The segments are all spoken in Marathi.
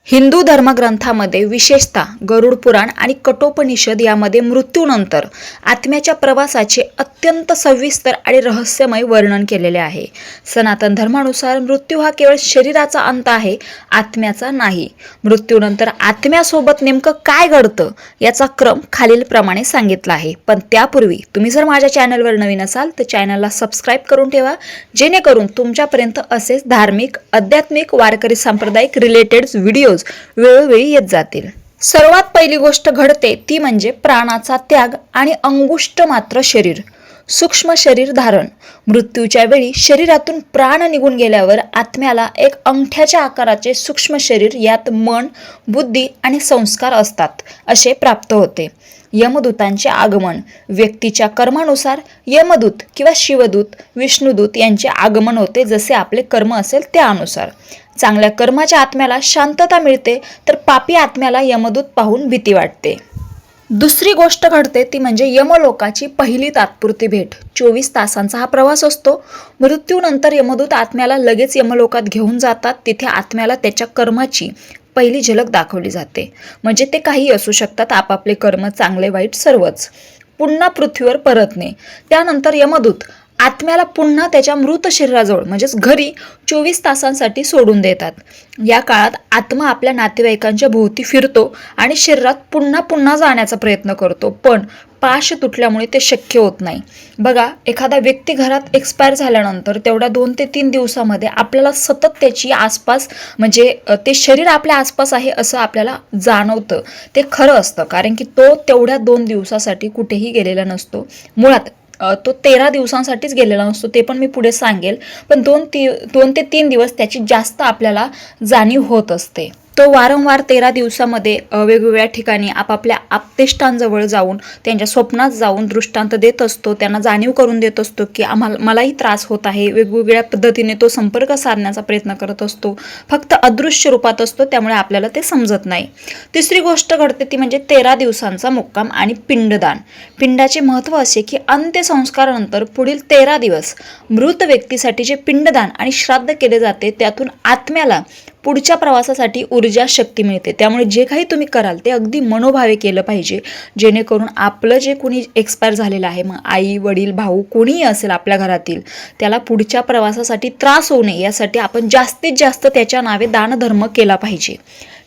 हिंदू धर्मग्रंथामध्ये विशेषतः गरुड पुराण आणि कठोपनिषद यामध्ये मृत्यूनंतर आत्म्याच्या प्रवासाचे अत्यंत सविस्तर आणि रहस्यमय वर्णन केलेले आहे. सनातन धर्मानुसार मृत्यू हा केवळ शरीराचा अंत आहे, आत्म्याचा नाही. मृत्यूनंतर आत्म्यासोबत नेमकं काय घडतं याचा क्रम खालीलप्रमाणे सांगितला आहे. पण त्यापूर्वी तुम्ही जर माझ्या चॅनलवर नवीन असाल तर चॅनलला सबस्क्राईब करून ठेवा, जेणेकरून तुमच्यापर्यंत असेच धार्मिक, आध्यात्मिक, वारकरी सांप्रदायिक रिलेटेड व्हिडिओज वेळोवेळी येत जातील. सर्वात पहिली गोष्ट घडते ती म्हणजे प्राणाचा त्याग आणि अंगुष्ठ मात्र शरीर, सूक्ष्म शरीर धारण. मृत्यूच्या वेळी शरीरातून प्राण निघून गेल्यावर आत्म्याला एक अंगठ्याच्या आकाराचे सूक्ष्म शरीर, यात मन, बुद्धी आणि संस्कार असतात, असे प्राप्त होते. यमदूतांचे आगमन. व्यक्तीच्या कर्मानुसार यमदूत किंवा शिवदूत, विष्णुदूत यांचे आगमन होते, जसे आपले कर्म असेल त्यानुसार. चांगल्या कर्माच्या आत्म्याला शांतता मिळते, तर पापी आत्म्याला यमदूत पाहून भीती वाटते. दुसरी गोष्ट घडते ती म्हणजे यमलोकाची पहिली तात्पुरती भेट. 24 तासांचा हा प्रवास असतो. मृत्यूनंतर यमदूत आत्म्याला लगेच यमलोकात घेऊन जातात. तिथे आत्म्याला त्याच्या कर्माची पहिली झलक दाखवली जाते. म्हणजे ते काही असू शकतात, आपापले कर्म चांगले वाईट सर्वच. पुन्हा पृथ्वीवर परतणे. त्यानंतर यमदूत आत्म्याला पुन्हा त्याच्या मृत शरीराजवळ म्हणजेच घरी 24 तासांसाठी सोडून देतात. या काळात आत्मा आपल्या नातेवाईकांच्या भोवती फिरतो आणि शरीरात पुन्हा पुन्हा जाण्याचा प्रयत्न करतो, पण पाश तुटल्यामुळे ते शक्य होत नाही. बघा, एखादा व्यक्ती घरात एक्सपायर झाल्यानंतर तेवढ्या 2 ते 3 दिवसामध्ये आपल्याला सतत त्याची आसपास म्हणजे ते शरीर आपल्या आसपास आहे असं आपल्याला जाणवतं. ते खरं असतं, कारण की तो तेवढ्या 2 दिवसासाठी कुठेही गेलेला नसतो. मुळात तो 13 दिवसांसाठीच गेलेला नसतो, ते पण मी पुढे सांगेल. पण 2 ते 3 दिवस त्याची जास्त आपल्याला जाणीव होत असते. तो वारंवार 13 दिवसामध्ये वेगवेगळ्या ठिकाणी आपापल्या आप्तेष्टांजवळ जाऊन, त्यांच्या स्वप्नात जाऊन दृष्टांत देत असतो, त्यांना जाणीव करून देत असतो की मलाही त्रास होत आहे. वेगवेगळ्या पद्धतीने तो संपर्क साधण्याचा प्रयत्न करत असतो, फक्त अदृश्य रूपात असतो, त्यामुळे आपल्याला ते समजत नाही. तिसरी गोष्ट घडते ती म्हणजे 13 दिवसांचा मुक्काम आणि पिंडदान. पिंडाचे महत्त्व असे की अंत्यसंस्कारानंतर पुढील 13 दिवस मृत व्यक्तीसाठी जे पिंडदान आणि श्राद्ध केले जाते, त्यातून आत्म्याला पुढच्या प्रवासासाठी ऊर्जा, शक्ती मिळते. त्यामुळे जे काही तुम्ही कराल ते अगदी मनोभावे केलं पाहिजे, जेणेकरून आपलं जे कोणी एक्सपायर झालेलं आहे, मग आई, वडील, भाऊ कोणीही असेल आपल्या घरातील, त्याला पुढच्या प्रवासासाठी त्रास होऊ नये यासाठी आपण जास्तीत जास्त त्याच्या नावे दानधर्म केला पाहिजे.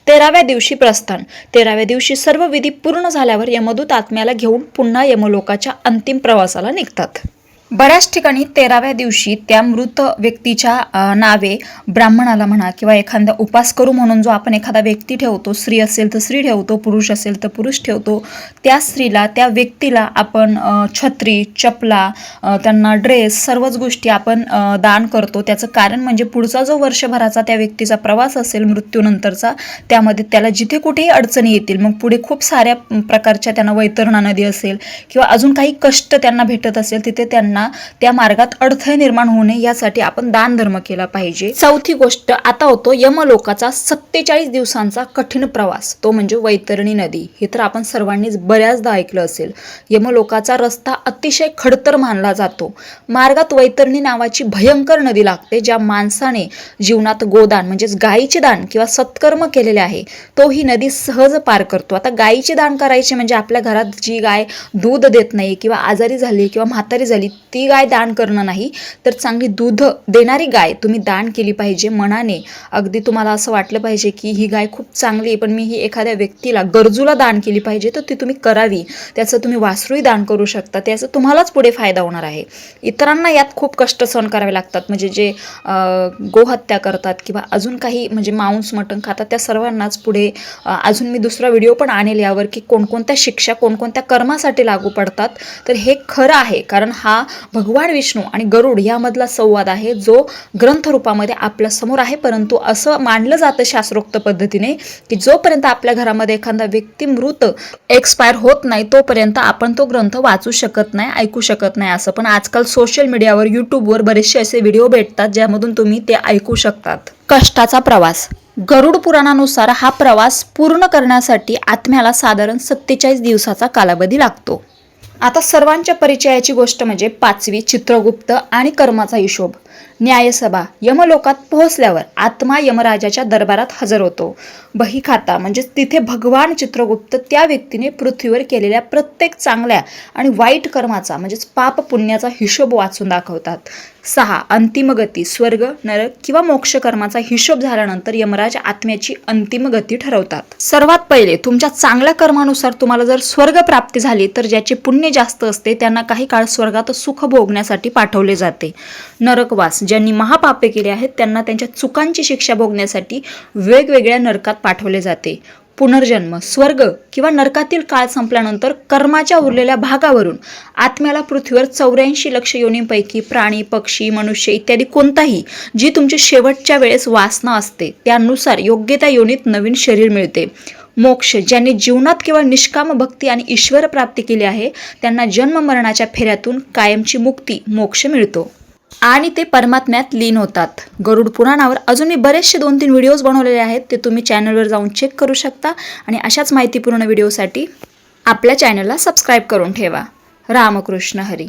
13व्या दिवशी प्रस्थान. 13व्या दिवशी सर्व विधी पूर्ण झाल्यावर यमदूत आत्म्याला घेऊन पुन्हा यमलोकाच्या अंतिम प्रवासाला निघतात. बऱ्याच ठिकाणी 13व्या दिवशी त्या मृत व्यक्तीच्या नावे ब्राह्मणाला म्हणा किंवा एखादा उपास करू म्हणून जो आपण एखादा व्यक्ती ठेवतो, स्त्री असेल तर स्त्री ठेवतो, पुरुष असेल तर पुरुष ठेवतो, त्या स्त्रीला, त्या व्यक्तीला आपण छत्री, चपला, त्यांना ड्रेस, सर्वच गोष्टी आपण दान करतो. त्याचं कारण म्हणजे पुढचा जो वर्षभराचा त्या व्यक्तीचा प्रवास असेल मृत्यूनंतरचा, त्यामध्ये त्याला जिथे कुठेही अडचणी येतील, मग पुढे खूप साऱ्या प्रकारच्या त्यांना वैतरणा नदी असेल किंवा अजून काही कष्ट त्यांना भेटत असेल, तिथे त्यांना त्या मार्गात अडथळे निर्माण होऊ नये यासाठी आपण दान धर्म केला पाहिजे. चौथी गोष्ट आता होतो यमलोकाचा 47 दिवसांचा कठीण प्रवास, तो म्हणजे वैतरणी नदी. हे तर आपण सर्वांनीच बऱ्याचदा ऐकलं असेल. यमलोकाचा रस्ता अतिशय खडतर मानला जातो. मार्गात वैतरणी नावाची भयंकर नदी लागते, ज्या माणसाने जीवनात गोदान म्हणजेच गायीचे दान किंवा सत्कर्म केलेले आहे, तो ही नदी सहज पार करतो. आता गायीचे दान करायचे म्हणजे आपल्या घरात जी गाय दूध देत नाही किंवा आजारी झाली किंवा म्हातारी झाली ती गाय दान करणं नाही, तर चांगली दूध देणारी गाय तुम्ही दान केली पाहिजे मनाने. अगदी तुम्हाला असं वाटलं पाहिजे की ही गाय खूप चांगली आहे, पण मी ही एखाद्या व्यक्तीला, गरजूला दान केली पाहिजे, तर ती तुम्ही करावी. त्याचं तुम्ही वासरूही दान करू शकता, त्याचा तुम्हालाच पुढे फायदा होणार आहे. इतरांना यात खूप कष्ट सहन करावे लागतात, म्हणजे जे गोहत्या करतात किंवा अजून काही म्हणजे मांस मटण खातात, त्या सर्वांनाच पुढे अजून मी दुसरा व्हिडिओ पण आणेल यावर की कोणकोणत्या शिक्षा कोणकोणत्या कर्मासाठी लागू पडतात. तर हे खरं आहे, कारण हा भगवान विष्णू आणि गरुड यामधला संवाद आहे, जो ग्रंथ रूपामध्ये आपल्या समोर आहे. परंतु असं मानलं जातं शास्त्रोक्त पद्धतीने की जोपर्यंत आपल्या घरामध्ये एखादा व्यक्ती मृत एक्सपायर होत नाही, तोपर्यंत आपण तो ग्रंथ वाचू शकत नाही, ऐकू शकत नाही असं. पण आजकाल सोशल मीडियावर, यूट्यूबवर बरेचसे असे व्हिडिओ भेटतात ज्यामधून तुम्ही ते ऐकू शकतात. कष्टाचा प्रवास. गरुड पुराणानुसार हा प्रवास पूर्ण करण्यासाठी आत्म्याला साधारण 47 दिवसाचा कालावधी लागतो. आता सर्वांच्या परिचयाची गोष्ट म्हणजे 5वी चित्रगुप्त आणि कर्माचा हिशोब. न्यायसभा यमलोकात पोहोचल्यावर आत्मा यमराजाच्या दरबारात हजर होतो. बहीखाता म्हणजे तिथे भगवान चित्रगुप्त त्या व्यक्तीने पृथ्वीवर केलेल्या प्रत्येक चांगल्या आणि वाईट कर्माचा म्हणजेच पाप पुण्याचा हिशोब वाचून दाखवतात. 6. अंतिम गती स्वर्ग, नरक किंवा मोक्ष कर्माचा हिशोब झाल्यानंतर यमराज आत्म्याची अंतिम गती ठरवतात. सर्वात पहिले तुमच्या चांगल्या कर्मानुसार तुम्हाला जर स्वर्ग प्राप्ती झाली तर ज्याचे पुण्य जास्त असते त्यांना काही काळ स्वर्गात सुख भोगण्यासाठी पाठवले जाते. नरकवास ज्यांनी महापापे केली आहेत त्यांना त्यांच्या चुकांची शिक्षा भोगण्यासाठी वेगवेगळ्या नरकात पाठवले जाते. पुनर्जन्म स्वर्ग किंवा नरकातील काळ संपल्यानंतर कर्माच्या उरलेल्या भागावरून आत्म्याला पृथ्वीवर 84 लक्ष योनींपैकी प्राणी, पक्षी, मनुष्य इत्यादी कोणताही जी तुमची शेवटच्या वेळेस वासना असते त्यानुसार योग्य त्या योनीत नवीन शरीर मिळते. मोक्ष ज्यांनी जीवनात केवळ निष्काम भक्ती आणि ईश्वर प्राप्ती केली आहे त्यांना जन्म मरणाच्या फेऱ्यातून कायमची मुक्ती मोक्ष मिळतो आणि ते परमात्म्यात लीन होतात. गरुड पुराणावर अजून मी बरेचसे 2-3 व्हिडिओज बनवलेले आहेत, ते तुम्ही चॅनलवर जाऊन चेक करू शकता आणि अशाच माहितीपूर्ण व्हिडिओसाठी आपल्या चॅनलला सबस्क्राईब करून ठेवा. रामकृष्ण हरी.